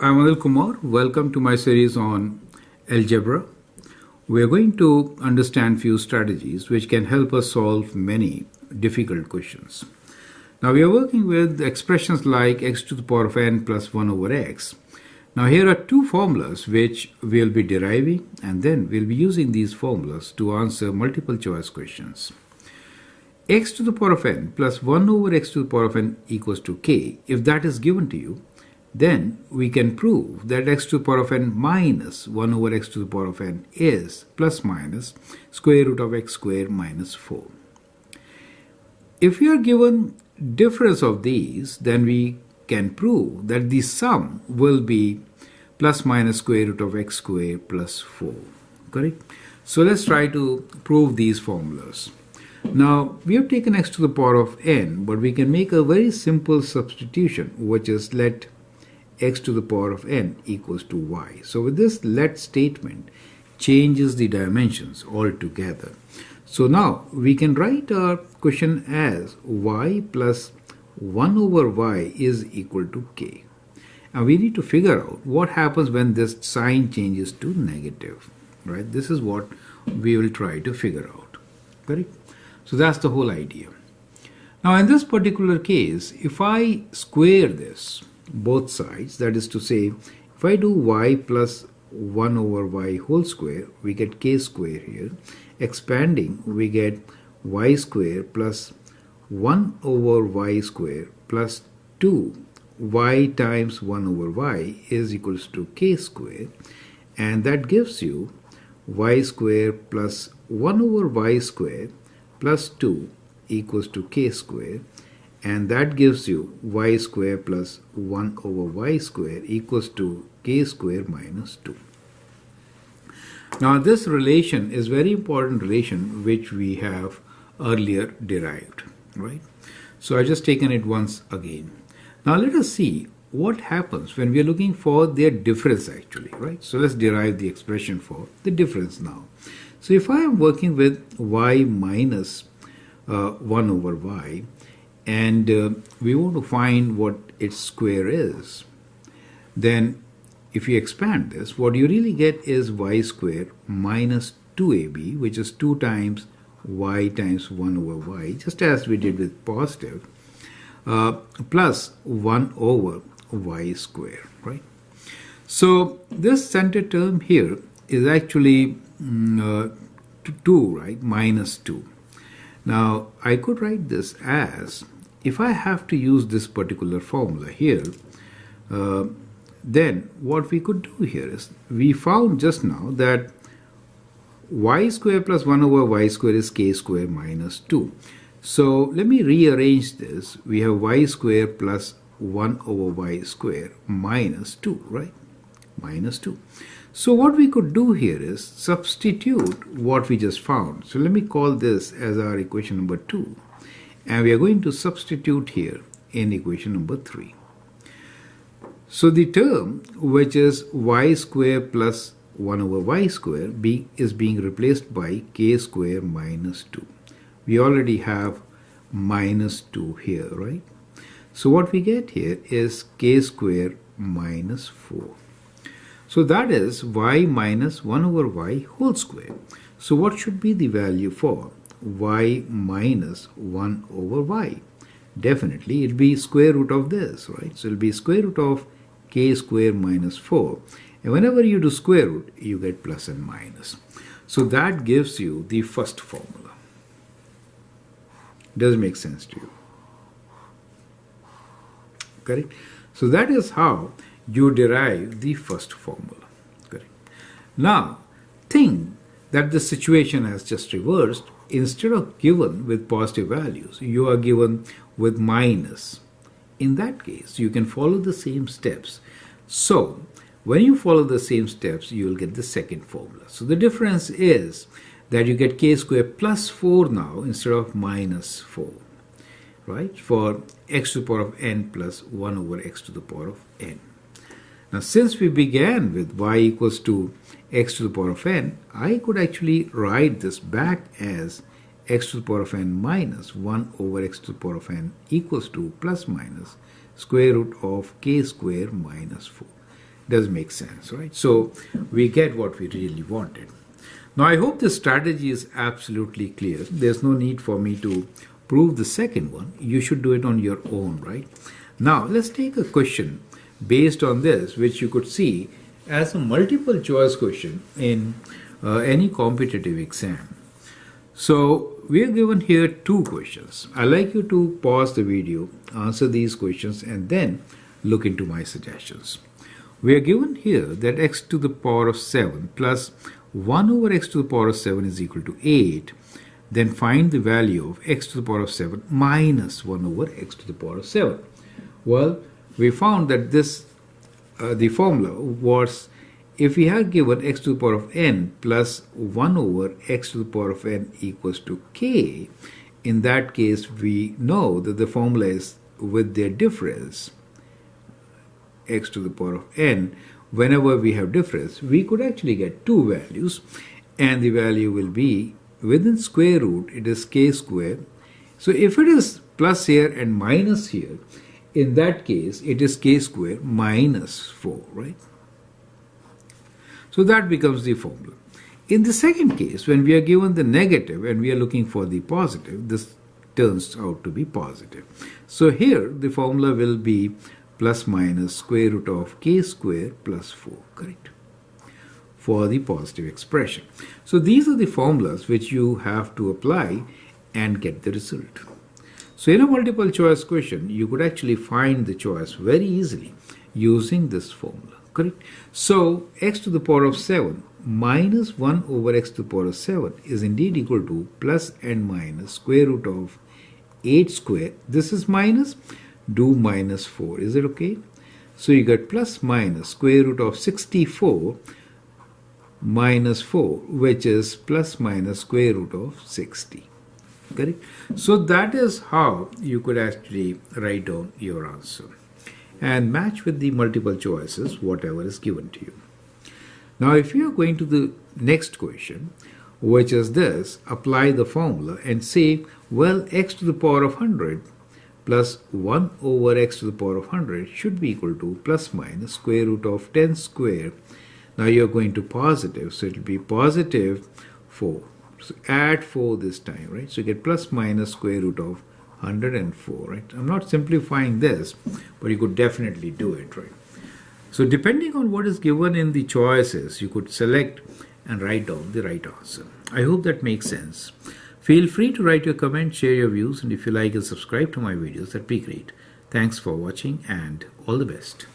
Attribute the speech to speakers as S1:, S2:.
S1: I'm Anil Kumar. Welcome to my series on Algebra. We are going to understand few strategies which can help us solve many difficult questions. Now we are working with expressions like x to the power of n plus 1 over x. Now here are two formulas which we'll be deriving, and then we'll be using these formulas to answer multiple choice questions. X to the power of n plus 1 over x to the power of n equals to k. If that is given to you, then we can prove that x to the power of n minus 1 over x to the power of n is plus minus square root of x squared minus 4. If we are given difference of these, then we can prove that the sum will be plus minus square root of x squared plus 4. Correct? So let's try to prove these formulas. Now we have taken x to the power of n, but we can make a very simple substitution, which is let x to the power of n equals to y. So with this let statement changes the dimensions altogether. So now we can write our question as y plus 1 over y is equal to k. And we need to figure out what happens when this sign changes to negative. Right? This is what we will try to figure out. Correct? So that's the whole idea. Now in this particular case, if I square this, both sides, that is to say, if I do y plus 1 over y whole square, we get k square here. Expanding, we get y square plus 1 over y square plus 2 y times 1 over y is equals to k square, and that gives you y square plus 1 over y square plus 2 equals to k square, and that gives you y square plus 1 over y square equals to k square minus 2. Now this relation is very important relation which we have earlier derived, right? So I just taken it once again. Now let us see what happens when we are looking for their difference actually, right? So let's derive the expression for the difference now. So if I am working with y minus 1 over y, and we want to find what its square is, then if you expand this, what you really get is y squared minus 2ab, which is 2 times y times 1 over y, just as we did with positive, plus 1 over y squared, right? So this center term here is actually 2, right? Minus 2. Now I could write this as, if I have to use this particular formula here, then what we could do here is, we found just now that y square plus 1 over y square is k square minus 2. So let me rearrange this. We have y square plus 1 over y square minus 2, right? Minus 2. So what we could do here is substitute what we just found. So let me call this as our equation number 2. And we are going to substitute here in equation number 3. So the term which is y square plus 1 over y square is being replaced by k square minus 2. We already have minus 2 here, right? So what we get here is k square minus 4. So that is y minus 1 over y whole square. So what should be the value for y minus 1 over y? Definitely it will be square root of this, right? So it will be square root of k square minus 4. And whenever you do square root, you get plus and minus. So that gives you the first formula. Does it make sense to you? Correct? So that is how you derive the first formula. Correct? Now, think that the situation has just reversed. Instead of given with positive values, you are given with minus. In that case, you can follow the same steps. So, when you follow the same steps, you will get the second formula. So the difference is that you get k squared plus 4 now instead of minus 4. Right? For x to the power of n plus 1 over x to the power of n. Now since we began with y equals to x to the power of n, I could actually write this back as x to the power of n minus 1 over x to the power of n equals to plus minus square root of k square minus 4. Does make sense, right? So we get what we really wanted. Now I hope this strategy is absolutely clear. There's no need for me to prove the second one. You should do it on your own, right? Now let's take a question based on this, which you could see as a multiple choice question in any competitive exam. So we are given here two questions. I'd like you to pause the video, answer these questions, and then look into my suggestions. We are given here that x to the power of 7 plus 1 over x to the power of 7 is equal to 8. Then find the value of x to the power of 7 minus 1 over x to the power of 7. Well, we found that this the formula was, if we had given x to the power of n plus 1 over x to the power of n equals to k, in that case we know that the formula is with their difference, x to the power of n. Whenever we have difference, we could actually get two values, and the value will be within square root, it is k squared. So if it is plus here and minus here, in that case it is k squared minus 4, right? So that becomes the formula. In the second case, when we are given the negative and we are looking for the positive, this turns out to be positive. So here the formula will be plus minus square root of k squared plus 4, correct? For the positive expression. So these are the formulas which you have to apply and get the result. So in a multiple choice question, you could actually find the choice very easily using this formula, correct? So x to the power of 7 minus 1 over x to the power of 7 is indeed equal to plus and minus square root of 8 squared. This is minus, do minus 4. Is it okay? So you get plus minus square root of 64 minus 4, which is plus minus square root of 60. Correct? So that is how you could actually write down your answer and match with the multiple choices, whatever is given to you. Now if you are going to the next question, which is this, apply the formula and say, well, x to the power of 100 plus 1 over x to the power of 100 should be equal to plus minus square root of 10 squared. Now you're going to positive, so it will be positive 4. So add 4 this time, right? So you get plus minus square root of 104, right? I'm not simplifying this, but you could definitely do it, right? So depending on what is given in the choices, you could select and write down the right answer. I hope that makes sense. Feel free to write your comments, share your views, and if you like and subscribe to my videos, that'd be great. Thanks for watching and all the best.